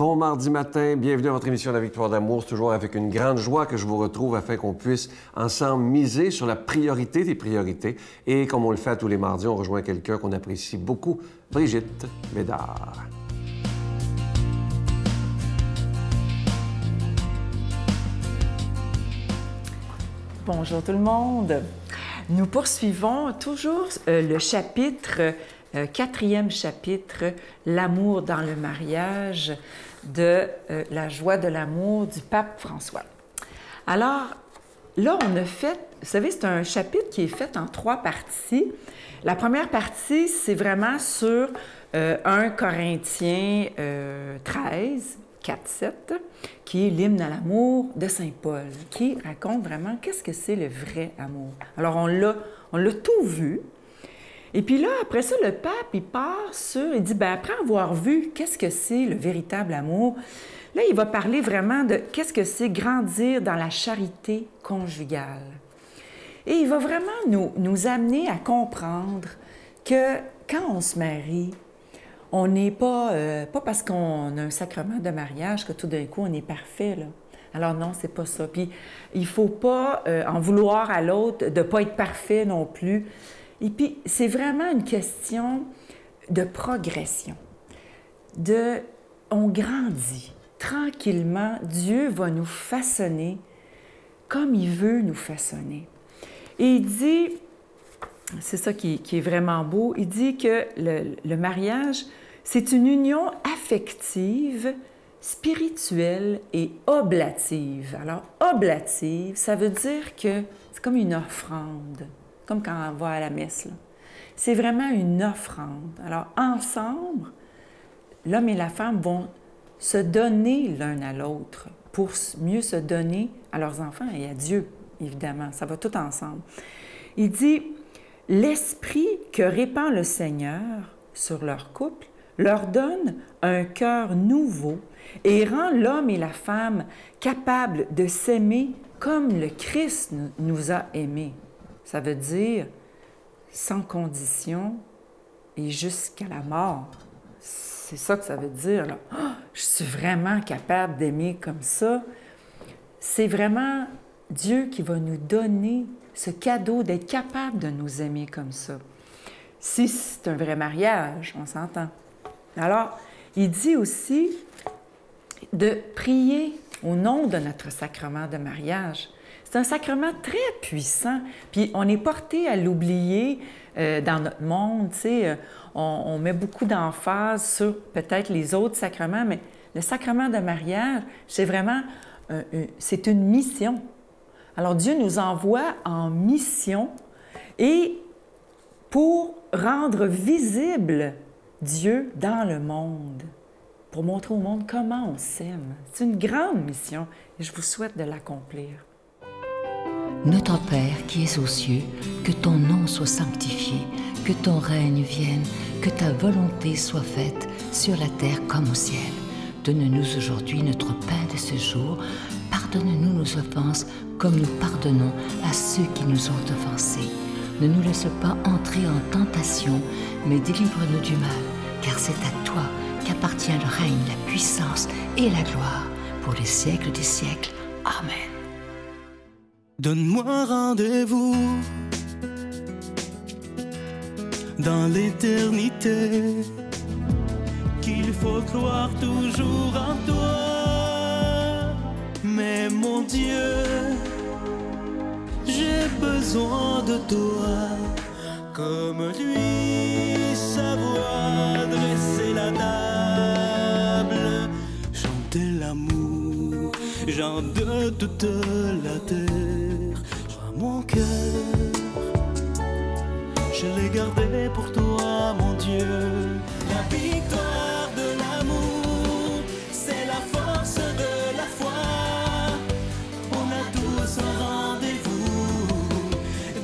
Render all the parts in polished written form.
Bon mardi matin, bienvenue à votre émission La Victoire d'amour. C'est toujours avec une grande joie que je vous retrouve afin qu'on puisse ensemble miser sur la priorité des priorités. Et comme on le fait à tous les mardis, on rejoint quelqu'un qu'on apprécie beaucoup, Brigitte Bédard. Bonjour tout le monde. Nous poursuivons toujours le chapitre, quatrième chapitre, l'amour dans le mariage, de la joie de l'amour du pape François. Alors, là, on a fait, vous savez, c'est un chapitre qui est fait en 3 parties. La première partie, c'est vraiment sur 1 Corinthiens 13, 4-7, qui est l'hymne à l'amour de Saint Paul, qui raconte vraiment qu'est-ce que c'est le vrai amour. Alors, on l'a tout vu. Et puis là, après ça, le pape, il part sur, il dit, bien, après avoir vu qu'est-ce que c'est le véritable amour, là, il va parler vraiment de qu'est-ce que c'est grandir dans la charité conjugale. Et il va vraiment nous amener à comprendre que quand on se marie, on n'est pas parce qu'on a un sacrement de mariage que tout d'un coup, on est parfait, là. Alors non, c'est pas ça. Puis, il faut pas en vouloir à l'autre de pas être parfait non plus. Et puis, c'est vraiment une question de progression. On grandit tranquillement. Dieu va nous façonner comme il veut nous façonner. Et il dit, c'est ça qui est vraiment beau, il dit que le mariage, c'est une union affective, spirituelle et oblative. Alors, oblative, ça veut dire que c'est comme une offrande, comme quand on va à la messe, là. C'est vraiment une offrande. Alors, ensemble, l'homme et la femme vont se donner l'un à l'autre pour mieux se donner à leurs enfants et à Dieu, évidemment. Ça va tout ensemble. Il dit, l'esprit que répand le Seigneur sur leur couple leur donne un cœur nouveau et rend l'homme et la femme capables de s'aimer comme le Christ nous a aimés. Ça veut dire sans condition et jusqu'à la mort. C'est ça que ça veut dire, là. Oh, je suis vraiment capable d'aimer comme ça. C'est vraiment Dieu qui va nous donner ce cadeau d'être capable de nous aimer comme ça. Si c'est un vrai mariage, on s'entend. Alors, il dit aussi de prier au nom de notre sacrement de mariage. C'est un sacrement très puissant, puis on est porté à l'oublier dans notre monde, tu sais. On met beaucoup d'emphase sur peut-être les autres sacrements, mais le sacrement de mariage, c'est vraiment, c'est une mission. Alors Dieu nous envoie en mission et pour rendre visible Dieu dans le monde, pour montrer au monde comment on s'aime. C'est une grande mission et je vous souhaite de l'accomplir. Notre Père qui es aux cieux, que ton nom soit sanctifié, que ton règne vienne, que ta volonté soit faite sur la terre comme au ciel. Donne-nous aujourd'hui notre pain de ce jour. Pardonne-nous nos offenses comme nous pardonnons à ceux qui nous ont offensés. Ne nous laisse pas entrer en tentation, mais délivre-nous du mal, car c'est à toi qu'appartient le règne, la puissance et la gloire pour les siècles des siècles. Amen. Donne-moi rendez-vous dans l'éternité, qu'il faut croire toujours en toi. Mais mon Dieu, j'ai besoin de toi, comme lui savoir dresser la table, chanter l'amour, gens de toute la terre. Prends mon cœur, je l'ai gardé pour toi, mon Dieu. La victoire de l'amour, c'est la force de la foi. On a tous un rendez-vous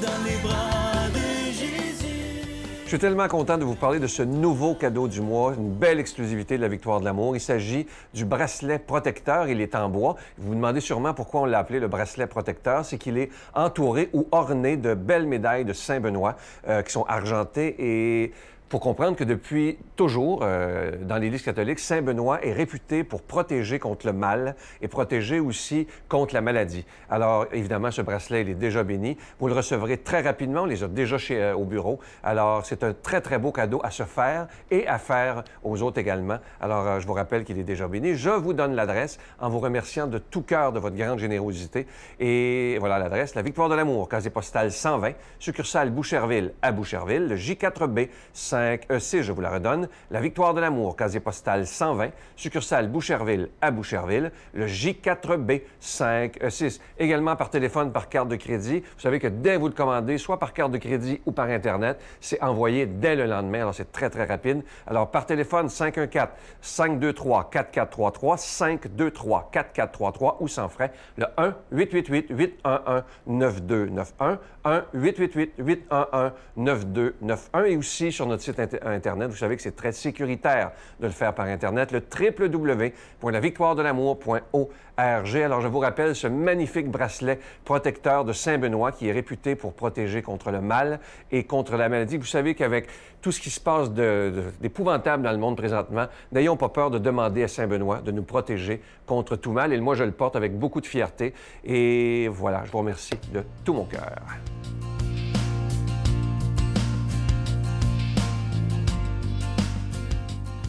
dans les bras de Jésus. Je suis tellement content de vous parler de ce nouveau cadeau du mois, une belle exclusivité de la Victoire de l'amour. Il s'agit du bracelet protecteur. Il est en bois. Vous vous demandez sûrement pourquoi on l'a appelé le bracelet protecteur. C'est qu'il est entouré ou orné de belles médailles de Saint-Benoît qui sont argentées et pour comprendre que depuis toujours, dans l'Église catholique, Saint Benoît est réputé pour protéger contre le mal et protéger aussi contre la maladie. Alors, évidemment, ce bracelet, il est déjà béni. Vous le recevrez très rapidement. On les a déjà au bureau. Alors, c'est un très, très beau cadeau à se faire et à faire aux autres également. Alors, je vous rappelle qu'il est déjà béni. Je vous donne l'adresse en vous remerciant de tout cœur de votre grande générosité. Et voilà l'adresse, la Victoire de l'Amour, casier postal 120, succursale Boucherville à Boucherville, le J4B 5E6, je vous la redonne, la Victoire de l'Amour, casier postal 120, succursale Boucherville à Boucherville, le J4B 5E6. Également par téléphone, par carte de crédit. Vous savez que dès que vous le commandez, soit par carte de crédit ou par Internet, c'est envoyé dès le lendemain. Alors, c'est très, très rapide. Alors, par téléphone, 514-523-4433, 523-4433 ou sans frais, le 1-888-811-9291, 1-888-811-9291 et aussi sur notre site Internet. Vous savez que c'est très sécuritaire de le faire par Internet, le www.lavictoiredelamour.org. Alors, je vous rappelle ce magnifique bracelet protecteur de Saint-Benoît qui est réputé pour protéger contre le mal et contre la maladie. Vous savez qu'avec tout ce qui se passe d'épouvantable dans le monde présentement, n'ayons pas peur de demander à Saint-Benoît de nous protéger contre tout mal. Et moi, je le porte avec beaucoup de fierté. Et voilà, je vous remercie de tout mon cœur.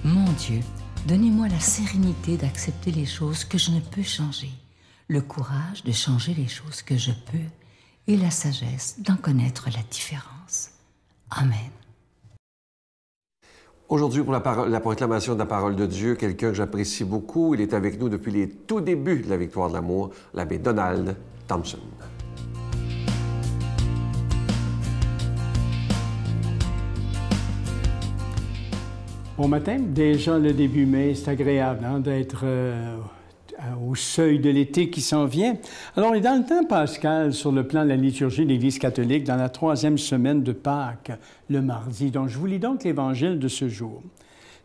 Mon Dieu, donnez-moi la sérénité d'accepter les choses que je ne peux changer, le courage de changer les choses que je peux et la sagesse d'en connaître la différence. Amen. Aujourd'hui, pour la proclamation de la parole de Dieu, quelqu'un que j'apprécie beaucoup, il est avec nous depuis les tout débuts de la Victoire de l'Amour, l'abbé Donald Thompson. Bon matin, déjà le début mai, c'est agréable d'être au seuil de l'été qui s'en vient. Alors, on est dans le temps pascal sur le plan de la liturgie de l'Église catholique dans la 3e semaine de Pâques, le mardi. Donc, je vous lis donc l'Évangile de ce jour.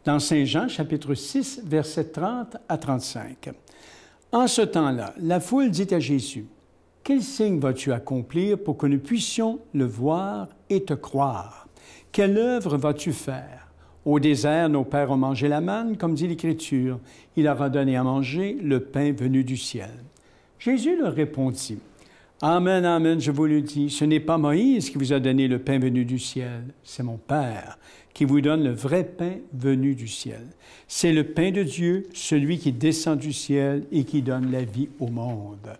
Dans Saint Jean, chapitre 6, versets 30 à 35. En ce temps-là, la foule dit à Jésus, « Quel signe vas-tu accomplir pour que nous puissions le voir et te croire? Quelle œuvre vas-tu faire? Au désert, nos pères ont mangé la manne, comme dit l'Écriture. Il leur a donné à manger le pain venu du ciel. » Jésus leur répondit, « Amen, amen, je vous le dis, ce n'est pas Moïse qui vous a donné le pain venu du ciel, c'est mon Père qui vous donne le vrai pain venu du ciel. C'est le pain de Dieu, celui qui descend du ciel et qui donne la vie au monde. »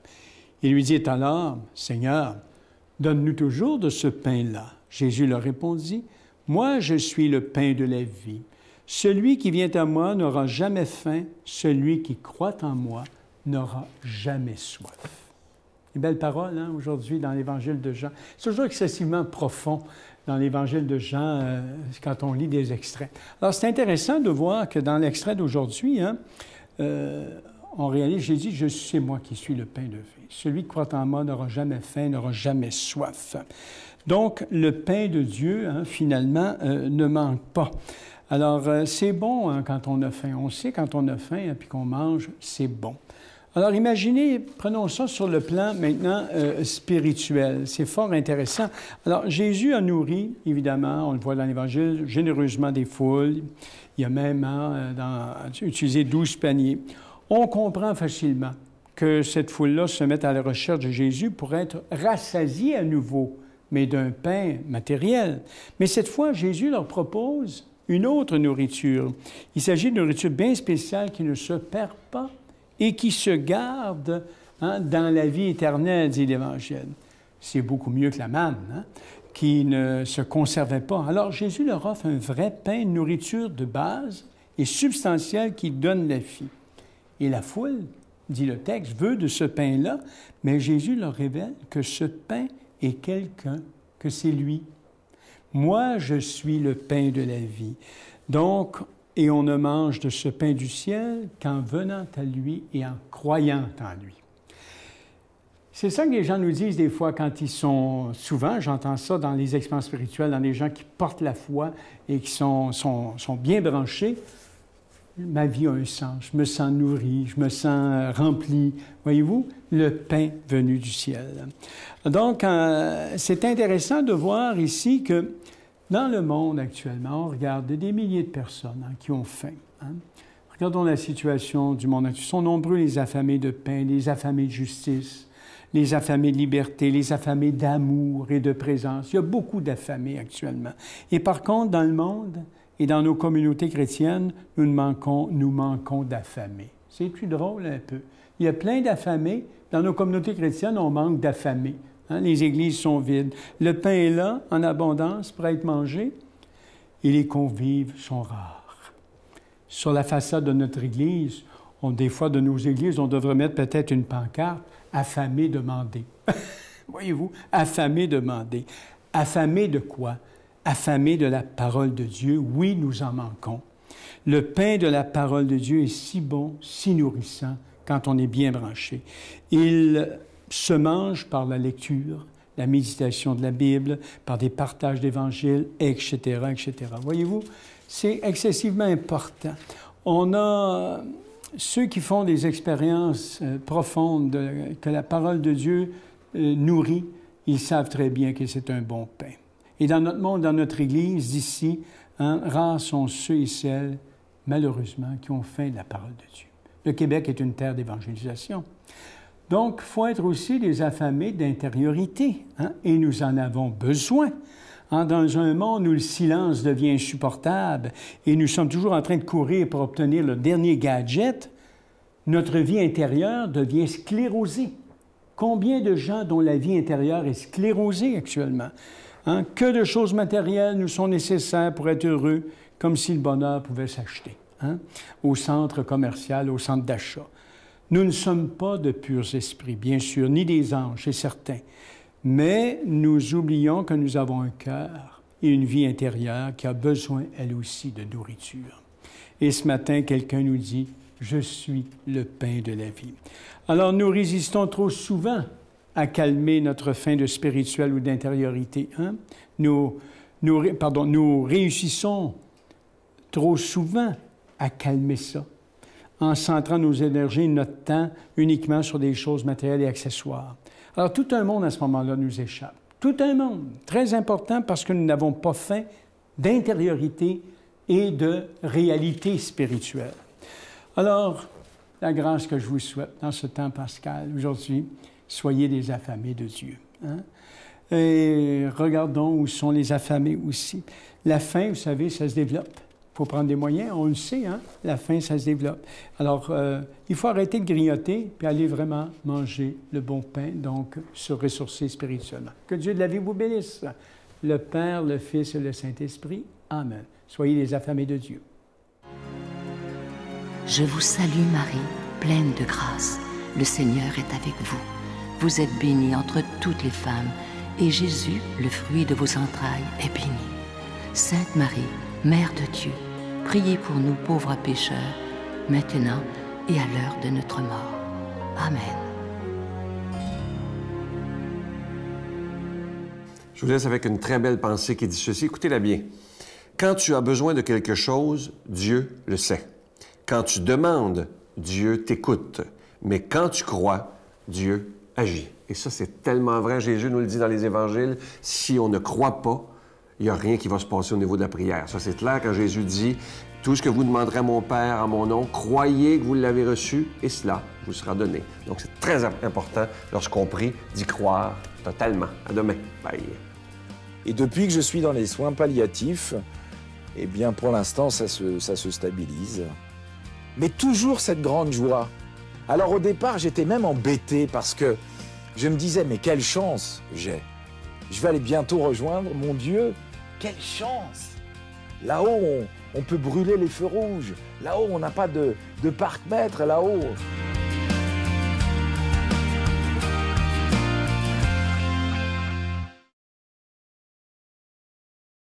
Il lui dit alors, « Seigneur, donne-nous toujours de ce pain-là. » Jésus leur répondit, « Moi, je suis le pain de la vie. Celui qui vient à moi n'aura jamais faim. Celui qui croit en moi n'aura jamais soif. » Une belle parole, aujourd'hui, dans l'Évangile de Jean. C'est toujours excessivement profond dans l'Évangile de Jean quand on lit des extraits. Alors, c'est intéressant de voir que dans l'extrait d'aujourd'hui, on réalise, Jésus, c'est moi qui suis le pain de vie. Celui qui croit en moi n'aura jamais faim, n'aura jamais soif. Donc, le pain de Dieu, finalement, ne manque pas. Alors, c'est bon quand on a faim. On sait quand on a faim puis qu'on mange, c'est bon. Alors, imaginez, prenons ça sur le plan maintenant spirituel. C'est fort intéressant. Alors, Jésus a nourri, évidemment, on le voit dans l'Évangile, généreusement des foules. Il a même utilisé 12 paniers. On comprend facilement que cette foule-là se mette à la recherche de Jésus pour être rassasiée à nouveau, mais d'un pain matériel. Mais cette fois, Jésus leur propose une autre nourriture. Il s'agit d'une nourriture bien spéciale qui ne se perd pas et qui se garde dans la vie éternelle, dit l'Évangile. C'est beaucoup mieux que la manne, qui ne se conservait pas. Alors, Jésus leur offre un vrai pain, une nourriture de base et substantielle qui donne la vie. Et la foule, dit le texte, veut de ce pain-là, mais Jésus leur révèle que ce pain est quelqu'un, que c'est lui. Moi, je suis le pain de la vie. Donc, et on ne mange de ce pain du ciel qu'en venant à lui et en croyant en lui. C'est ça que les gens nous disent des fois quand ils sont... Souvent, j'entends ça dans les expériences spirituelles, dans les gens qui portent la foi et qui sont bien branchés. Ma vie a un sens, je me sens nourri, je me sens rempli. Voyez-vous, le pain venu du ciel. Donc, c'est intéressant de voir ici que Dans le monde actuellement, on regarde des milliers de personnes qui ont faim. Regardons la situation du monde. Ils sont nombreux les affamés de pain, les affamés de justice, les affamés de liberté, les affamés d'amour et de présence. Il y a beaucoup d'affamés actuellement. Et par contre, dans le monde et dans nos communautés chrétiennes, nous manquons d'affamés. C'est plus drôle un peu. Il y a plein d'affamés. Dans nos communautés chrétiennes, on manque d'affamés. Les églises sont vides. Le pain est là, en abondance, pour être mangé, et les convives sont rares. Sur la façade de notre église, des fois de nos églises, on devrait mettre peut-être une pancarte « Affamés, demandez ». Voyez-vous, affamés, demandez. Affamés de quoi? Affamés de la parole de Dieu. Oui, nous en manquons. Le pain de la parole de Dieu est si bon, si nourrissant, quand on est bien branché. Il se mange par la lecture, la méditation de la Bible, par des partages d'Évangile, etc., etc. Voyez-vous, c'est excessivement important. On a ceux qui font des expériences profondes, que la parole de Dieu nourrit, ils savent très bien que c'est un bon pain. Et dans notre monde, dans notre Église, d'ici, rares sont ceux et celles, malheureusement, qui ont faim de la parole de Dieu. Le Québec est une terre d'évangélisation. Donc, il faut être aussi des affamés d'intériorité, et nous en avons besoin. Dans un monde où le silence devient insupportable et nous sommes toujours en train de courir pour obtenir le dernier gadget, notre vie intérieure devient sclérosée. Combien de gens dont la vie intérieure est sclérosée actuellement? Que de choses matérielles nous sont nécessaires pour être heureux, comme si le bonheur pouvait s'acheter, au centre commercial, au centre d'achat. Nous ne sommes pas de purs esprits, bien sûr, ni des anges, c'est certain. Mais nous oublions que nous avons un cœur et une vie intérieure qui a besoin, elle aussi, de nourriture. Et ce matin, quelqu'un nous dit « Je suis le pain de la vie ». Alors, nous résistons trop souvent à calmer notre faim de spirituel ou d'intériorité. Nous réussissons trop souvent à calmer ça, en centrant nos énergies et notre temps uniquement sur des choses matérielles et accessoires. Alors, tout un monde à ce moment-là nous échappe. Tout un monde, très important parce que nous n'avons pas faim d'intériorité et de réalité spirituelle. Alors, la grâce que je vous souhaite dans ce temps pascal aujourd'hui, soyez des affamés de Dieu. Et regardons où sont les affamés aussi. La faim, vous savez, ça se développe. Il faut prendre des moyens, on le sait, la faim, ça se développe. Alors, il faut arrêter de grignoter puis aller vraiment manger le bon pain, donc se ressourcer spirituellement. Que Dieu de la vie vous bénisse. Le Père, le Fils et le Saint-Esprit. Amen. Soyez les affamés de Dieu. Je vous salue Marie, pleine de grâce. Le Seigneur est avec vous. Vous êtes bénie entre toutes les femmes, et Jésus, le fruit de vos entrailles, est béni. Sainte Marie, Mère de Dieu, priez pour nous pauvres pécheurs, maintenant et à l'heure de notre mort. Amen. Je vous laisse avec une très belle pensée qui dit ceci. Écoutez-la bien. Quand tu as besoin de quelque chose, Dieu le sait. Quand tu demandes, Dieu t'écoute. Mais quand tu crois, Dieu agit. Et ça, c'est tellement vrai. Jésus nous le dit dans les Évangiles. Si on ne croit pas, il n'y a rien qui va se passer au niveau de la prière. Ça, c'est clair quand Jésus dit « Tout ce que vous demanderez à mon Père en mon nom, croyez que vous l'avez reçu, et cela vous sera donné. » Donc, c'est très important, lorsqu'on prie, d'y croire totalement. À demain. Bye. Et depuis que je suis dans les soins palliatifs, eh bien, pour l'instant, ça se stabilise. Mais toujours cette grande joie. Alors, au départ, j'étais même embêté parce que je me disais « Mais quelle chance j'ai ! Je vais aller bientôt rejoindre mon Dieu. Quelle chance! Là-haut, on peut brûler les feux rouges. Là-haut, on n'a pas de parc-mètre. Là-haut,